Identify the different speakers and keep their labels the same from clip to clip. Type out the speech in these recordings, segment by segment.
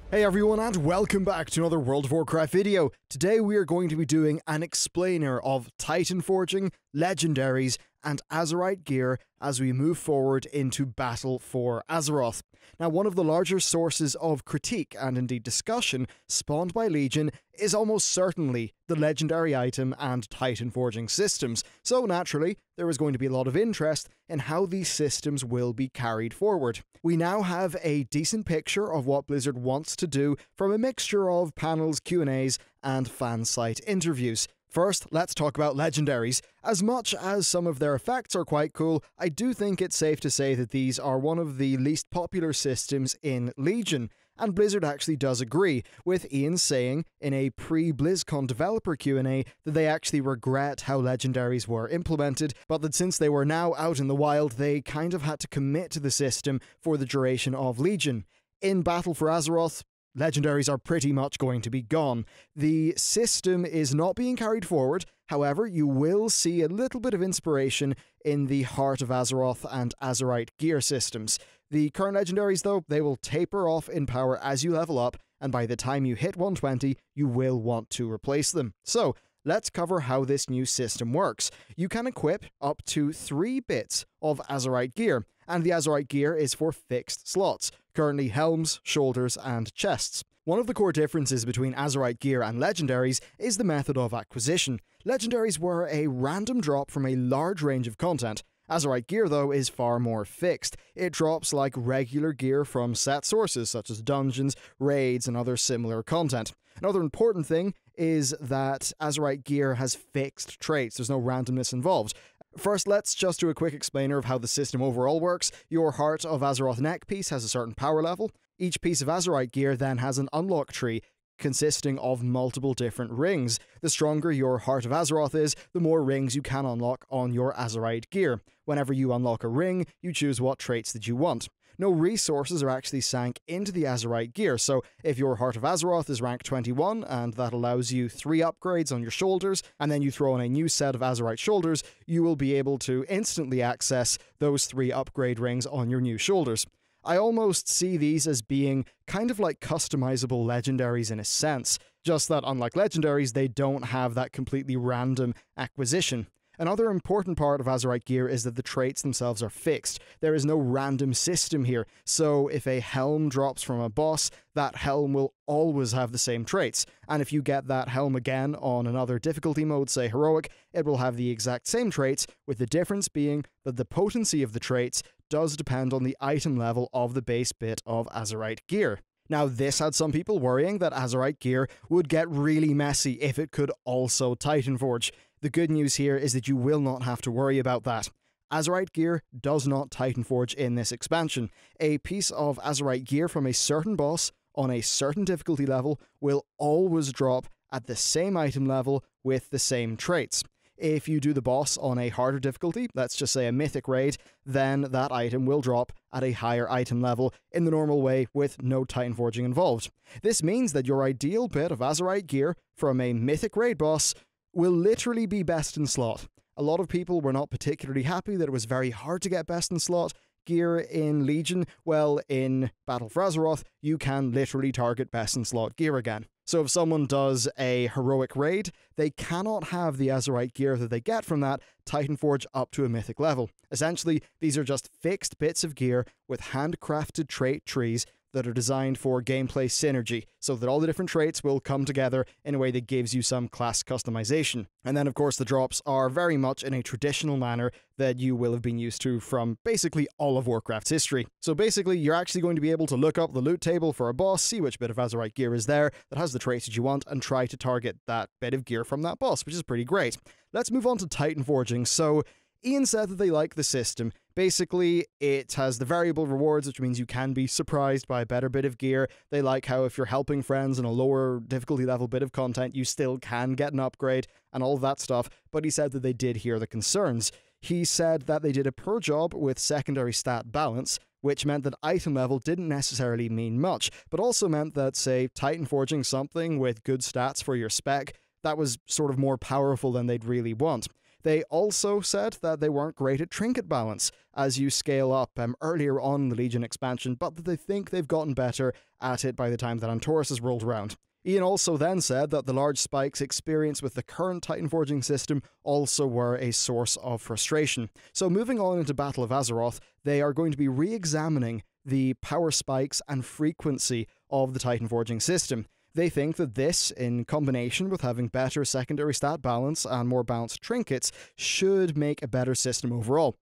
Speaker 1: Hey everyone, and welcome back to another World of Warcraft video. Today we are going to be doing an explainer of Titanforging, Legendaries, and Azurite Gear as we move forward into battle for Azeroth. Now, one of the larger sources of critique and indeed discussion spawned by Legion is almost certainly the legendary item and Titanforging systems, so naturally there is going to be a lot of interest in how these systems will be carried forward. We now have a decent picture of what Blizzard wants to do from a mixture of panels, Q&As, and fan site interviews. First, let's talk about Legendaries. As much as some of their effects are quite cool, I do think it's safe to say that these are one of the least popular systems in Legion. And Blizzard actually does agree, with Ian saying in a pre-BlizzCon developer Q&A that they actually regret how Legendaries were implemented, but that since they were now out in the wild, they kind of had to commit to the system for the duration of Legion. In Battle for Azeroth, Legendaries are pretty much going to be gone. The system is not being carried forward, however, you will see a little bit of inspiration in the Heart of Azeroth and Azurite Gear systems. The current Legendaries, though, they will taper off in power as you level up, and by the time you hit 120, you will want to replace them. So, let's cover how this new system works. You can equip up to 3 bits of Azurite Gear, and the Azurite Gear is for fixed slots, currently helms, shoulders, and chests. One of the core differences between Azurite Gear and Legendaries is the method of acquisition. Legendaries were a random drop from a large range of content. Azurite Gear, though, is far more fixed. It drops like regular gear from set sources such as dungeons, raids, and other similar content. Another important thing is that Azurite Gear has fixed traits. There's no randomness involved. First, let's just do a quick explainer of how the system overall works. Your Heart of Azeroth neck piece has a certain power level. Each piece of Azurite Gear then has an unlock tree consisting of multiple different rings. The stronger your Heart of Azeroth is, the more rings you can unlock on your Azurite Gear. Whenever you unlock a ring, you choose what traits that you want. No resources are actually sank into the Azurite Gear, so if your Heart of Azeroth is rank 21 and that allows you 3 upgrades on your shoulders, and then you throw on a new set of Azurite shoulders, you will be able to instantly access those 3 upgrade rings on your new shoulders. I almost see these as being kind of like customizable Legendaries in a sense, just that unlike Legendaries, they don't have that completely random acquisition. Another important part of Azurite Gear is that the traits themselves are fixed. There is no random system here, so if a helm drops from a boss, that helm will always have the same traits. And if you get that helm again on another difficulty mode, say Heroic, it will have the exact same traits, with the difference being that the potency of the traits does depend on the item level of the base bit of Azurite Gear. Now, this had some people worrying that Azurite Gear would get really messy if it could also Titanforge. The good news here is that you will not have to worry about that. Azurite Gear does not Titanforge in this expansion. A piece of Azurite Gear from a certain boss on a certain difficulty level will always drop at the same item level with the same traits. If you do the boss on a harder difficulty, let's just say a mythic raid, then that item will drop at a higher item level in the normal way with no Titanforging involved. This means that your ideal bit of Azurite Gear from a mythic raid boss will literally be best in slot. A lot of people were not particularly happy that it was very hard to get best in slot gear in Legion. Well, in Battle for Azeroth, you can literally target best in slot gear again. So if someone does a heroic raid, they cannot have the Azurite Gear that they get from that Titanforge up to a mythic level. Essentially, these are just fixed bits of gear with handcrafted trait trees that are designed for gameplay synergy, so that all the different traits will come together in a way that gives you some class customization. And then, of course, the drops are very much in a traditional manner that you will have been used to from basically all of Warcraft's history. So basically, you're actually going to be able to look up the loot table for a boss, see which bit of Azurite Gear is there that has the traits that you want, and try to target that bit of gear from that boss, which is pretty great. Let's move on to Titanforging. So Ian said that they like the system. Basically, it has the variable rewards, which means you can be surprised by a better bit of gear. They like how if you're helping friends in a lower difficulty level bit of content, you still can get an upgrade and all of that stuff, but he said that they did hear the concerns. He said that they did a poor job with secondary stat balance, which meant that item level didn't necessarily mean much, but also meant that, say, Titanforging something with good stats for your spec, that was sort of more powerful than they'd really want. They also said that they weren't great at trinket balance as you scale up earlier on in the Legion expansion, but that they think they've gotten better at it by the time that Antorus has rolled around. Ian also then said that the large spikes experienced with the current Titanforging system also were a source of frustration. So moving on into Battle of Azeroth, they are going to be re-examining the power spikes and frequency of the Titanforging system. They think that this, in combination with having better secondary stat balance and more balanced trinkets, should make a better system overall.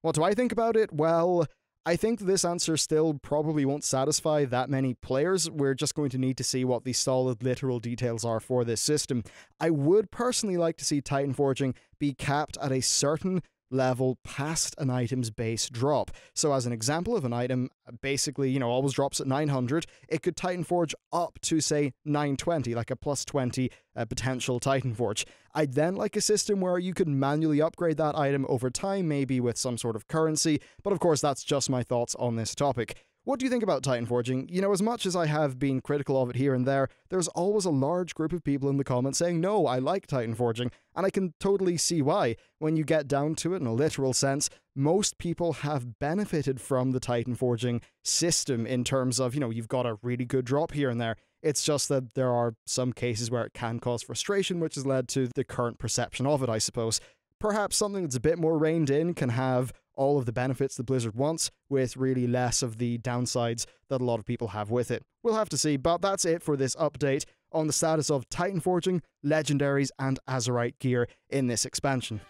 Speaker 1: What do I think about it? Well, I think this answer still probably won't satisfy that many players. We're just going to need to see what the solid literal details are for this system. I would personally like to see Titanforging be capped at a certain level past an item's base drop. So as an example of an item, basically, always drops at 900, it could Titanforge up to, say, 920, like a plus 20 potential Titanforge. I'd then like a system where you could manually upgrade that item over time, maybe with some sort of currency, but of course that's just my thoughts on this topic. What do you think about Titanforging? As much as I have been critical of it here and there, there's always a large group of people in the comments saying, no, I like Titanforging, and I can totally see why. When you get down to it in a literal sense, most people have benefited from the Titanforging system in terms of, you've got a really good drop here and there. It's just that there are some cases where it can cause frustration, which has led to the current perception of it, I suppose. Perhaps something that's a bit more reined in can have all of the benefits that Blizzard wants, with really less of the downsides that a lot of people have with it. We'll have to see, but that's it for this update on the status of Titanforging, Legendaries, and Azurite Gear in this expansion.